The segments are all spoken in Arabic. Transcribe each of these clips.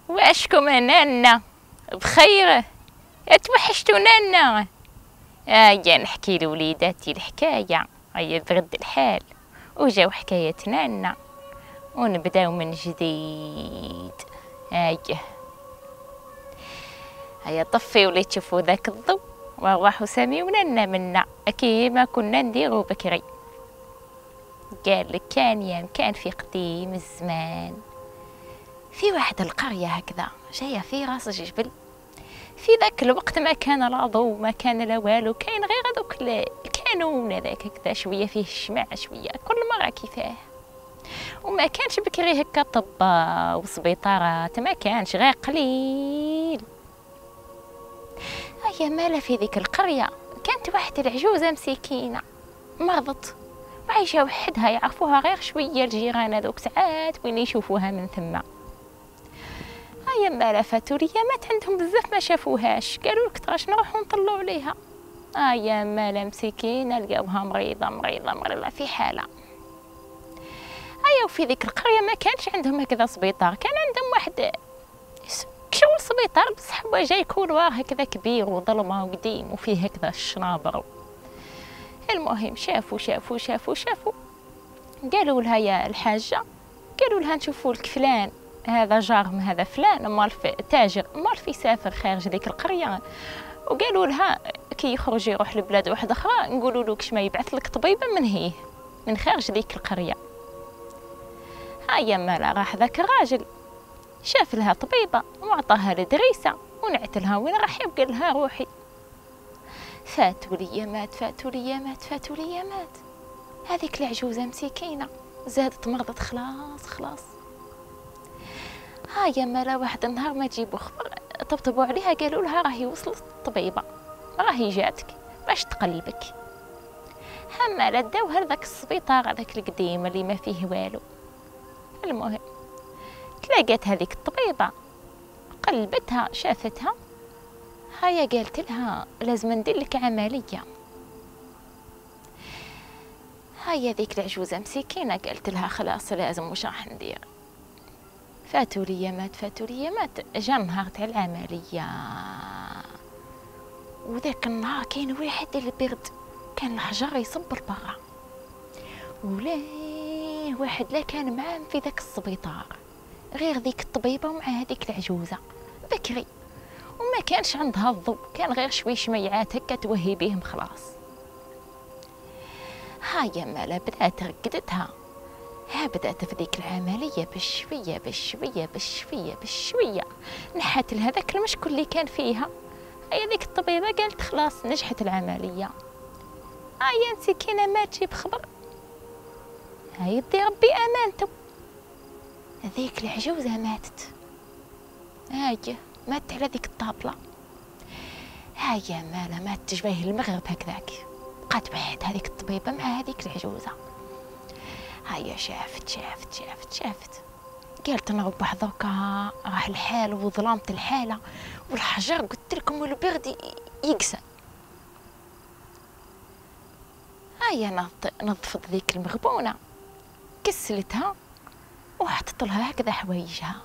واشكم نانا بخير؟ اتوحشتوا نانا. يا نحكي لوليداتي الحكاية، هيا برد الحال وجاو حكاية نانا ونبداو من جديد. هيا طفي ولي تشوفوا ذاك الضو وروحوا ساميو نانا منا كيما كنا نديرو بكري. قال لك كان في قديم الزمان في واحد القرية هكذا جاية في راس جبل. في ذاك الوقت ما كان لا ضوء ما كان لا والو، كاين غير هذوك الكانون هذاك هكذا شويه فيه الشمع شويه كل مره كيفاه. وما كانش بكري هكا طبا وسبيطارات، ما كانش غير قليل. هيا مالا في ذيك القريه كانت واحدة العجوزه مسكينه مرضت وعايشه وحدها، يعرفوها غير شويه الجيران هذوك ساعات وين يشوفوها من ثم. هيا مالا فاتوا ليامات عندهم بزاف ما شافوهاش، قالوا لك تراش نروحوا نطلعوا عليها. هيا مالا مسكينه لقاوها مريضه في حاله. هيا وفي ذيك القريه ما كانش عندهم هكذا سبيطار، كان عندهم واحد شغل سبيطار بصح هو جاي كولوار هكذا كبير وظلمه وقديم وفيه هكذا الشنابر. المهم شافوا قالوا لها يا الحاجه، قالوا لها نشوفوا لك فلان هذا جارهم، هذا فلان مال تاجر مال في سافر خارج ذيك القريه، وقالوا لها كي يخرج يروح لبلاد واحده اخرى نقولوا له كش ما يبعث لك طبيبه من خارج ذيك القريه. هيا مالا راح ذاك الراجل شاف لها طبيبه وعطاها الدريسه ونعت لها وين راح يبقى لها روحي. فاتوا لي مات هذيك العجوزه مسكينه زادت مرضت خلاص. هيا مالا واحد النهار ما تجيبوا خبر طبطبوا عليها قالوا لها راهي وصلت الطبيبه راهي جاتك باش تقلبك. مالا داوها لذاك السبيطار هذاك القديم اللي ما فيه والو. المهم تلاقات هذيك الطبيبه قلبتها شافتها، هيا قالت لها لازم ندير لك عمليه. هيا ذيك العجوزه مسكينه قالت لها خلاص لازم واش راح ندير. فاتوا لي مات جا النهار تاع العمليه، وذاك النهار كاين واحد البرد كان الحجر يصب لبرا، ولا واحد لا كان معاهم في ذاك السبيطار غير ذيك الطبيبه ومع هذيك العجوزه بكري، وما كانش عندها الضوء، كان غير شوي شميعات هكا توهي بهم خلاص. هيا مالا بدات رقدتها، بدات في ذيك العمليه بالشويه نحت لهذاك المشكل اللي كان فيها. هيا ذيك الطبيبه قالت خلاص نجحت العمليه. هيا مسكينه ما تجيب خبر، هيا دي ربي امانته ذيك العجوزه ماتت. ماتت على ذيك الطابله. هيا مالا ماتت تشبه المغرب هكذاك، بقات وحد هذيك الطبيبه مع هذيك العجوزه. هيا شافت قالت نروح ذوكا راح الحال وظلامة الحالة والحجر قلت لكم والبرد يقسى. هيا نظفت ذيك المغبونة كسلتها وحطت لها هكذا حوايجها.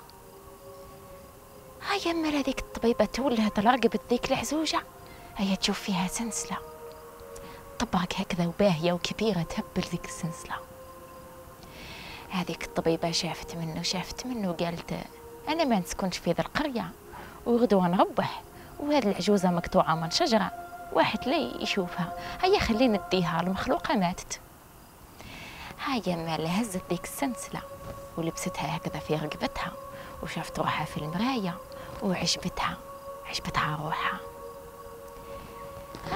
هيا مالا ذيك الطبيبة تولهت رقبت ذيك العزوجة، هيا تشوف فيها سنسلة طبق هكذا وباهية وكبيرة تهبل ذيك السنسلة. هذيك الطبيبة شافت منه قالت أنا ما نسكنش في ذا القرية وغدوة نروح، وهذه العجوزة مقطوعة من شجرة واحد لي يشوفها، هيا خلينا نديها المخلوقة ماتت. هيا مالا هزت ذيك السنسلة ولبستها هكذا في رقبتها وشافت روحها في المراية وعجبتها روحها.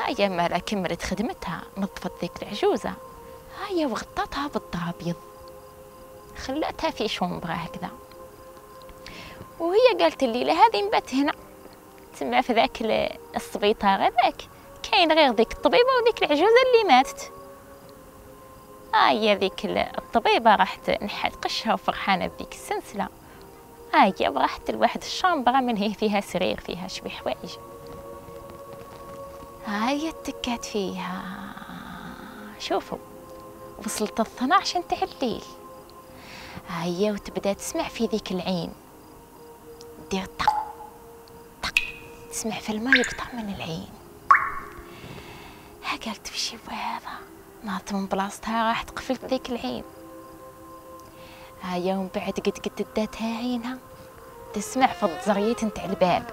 هيا مالا كملت خدمتها نظفت ذيك العجوزة، هيا وغطتها بالضرابيض خلاتها في شومبرا هكذا، وهي قالت الليلة هذه نبات هنا تسمى في ذاك السبيطار هذاك كاين غير ذيك الطبيبة وذيك العجوزة اللي ماتت. هيا ذيك الطبيبة راحت نحات قشها وفرحانة بذيك السنسلة. هيا وراحت لواحد الشامبرا من هي فيها سرير فيها شوي حوايج. هيا اتكات فيها، شوفوا وصلت 12 نتاع الليل. هيا وتبدا تسمع في ذيك العين دير طق طق، تسمع في الماء يقطع من العين. ها قالت وش يبغى هذا، ناضت من بلاصتها راحت قفلت ذيك العين. ها يوم بعد قد داتها عينها تسمع في الزريت نتاع الباب.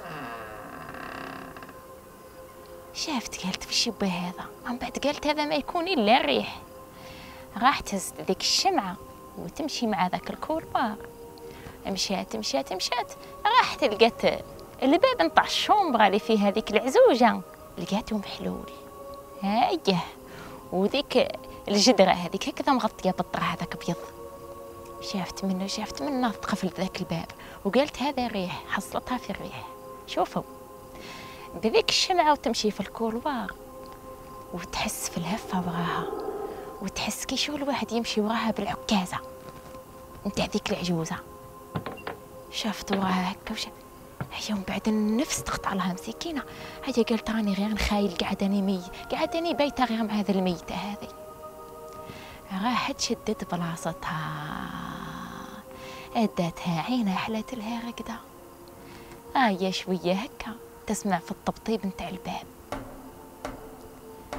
شافت قالت وش يبغى هذا، من بعد قالت هذا ما يكون الا الريح. راح تهز ذيك الشمعة وتمشي مع ذاك الكوربار. مشات راحت لقات الباب نتاع الشومبرا اللي فيها هذيك العزوجة لقاتو محلول. هايه، وذيك الجدرة هذيك هكذا مغطية بالطرح هذاك ابيض. شافت منه تقفلت ذاك الباب وقالت هذا ريح، حصلتها في الريح. شوفوا بذيك الشمعة وتمشي في الكولوار وتحس في الهفة وراها، وتحس كي شو الواحد يمشي وراها بالعكازة نتاع ذيك العجوزة. شافت وراها هكا يوم بعد النفس تقطع لها مسكينة. هي قالت راني غير نخايل قعدني بايته غير مع هذا الميتة هذه. راحت شدت بلاصتها، اداتها عينها حلت لها ركده. يا شويه هكا تسمع في الطبطيب نتاع الباب،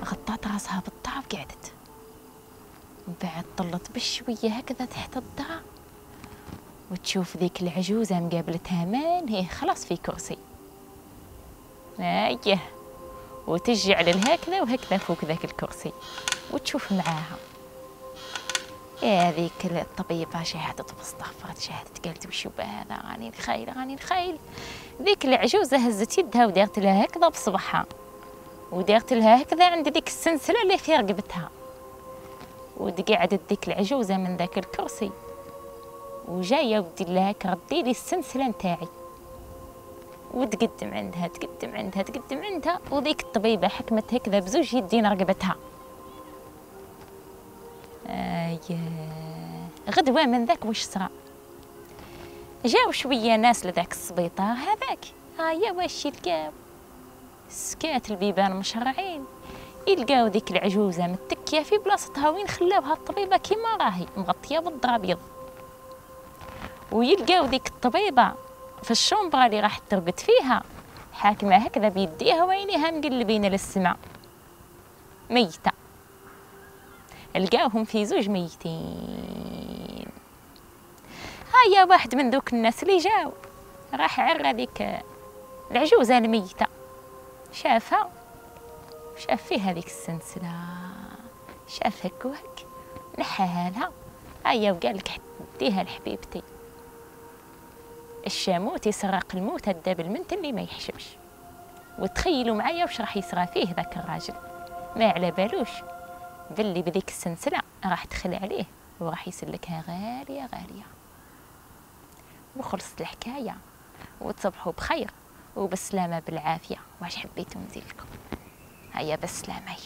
غطات راسها بالطرف وقعدت. بعد طلت بشويه هكذا تحت الدار وتشوف ذيك العجوزه مقابلتها من هي خلاص في كرسي. ايه، وتجعل الهكذا وهكذا فوق ذاك الكرسي وتشوف معاها. هذيك الطبيبة شهدت واستغفرت، شهدت قالت وش يبغى هذا، راني نخيل. ذيك العجوزة هزت يدها ودارت لها هكذا بصبعها، ودارت لها هكذا عند ذيك السلسلة اللي في رقبتها، وقعدت ذيك العجوزة من ذاك الكرسي وجاية ودير لها ردي لي السلسلة نتاعي، وتقدم عندها وذيك الطبيبة حكمت هكذا بزوج يدين رقبتها. غدوة من ذاك وش صرا، جاو شوية ناس لذاك السبيطار هذاك. يا واش يلقاو، سكات البيبان مشرعين، يلقاو ذيك العجوزة متكية في بلاصتها وين خلاوها الطبيبة كيما راهي مغطية بالدرا ابيض، ويلقاو ذيك الطبيبة في الشومبرا اللي راح ترقد فيها حاكمة هكذا بيديها وعينيها مقلبين للسماء ميتة. لقاوهم في زوج ميتين. هيا واحد من ذوك الناس اللي جاو راح عرى ذيك العجوزة الميتة، شافها شاف فيها ذيك السلسلة، شاف هك وهك نحاها لها. هيا وقال لك ديها لحبيبتي، الشاموت يسرق الموت الداب المنت اللي ما يحشمش. وتخيلوا معايا وش راح يصرى فيه ذاك الراجل، ما على بالوش باللي بذيك السلسلة راح تخلع عليه وراح يسلكها غالية. وخلصت الحكاية، وتصبحوا بخير وبسلامة بالعافية. واش حبيتوا نزيد لكم، هيا بالسلامة.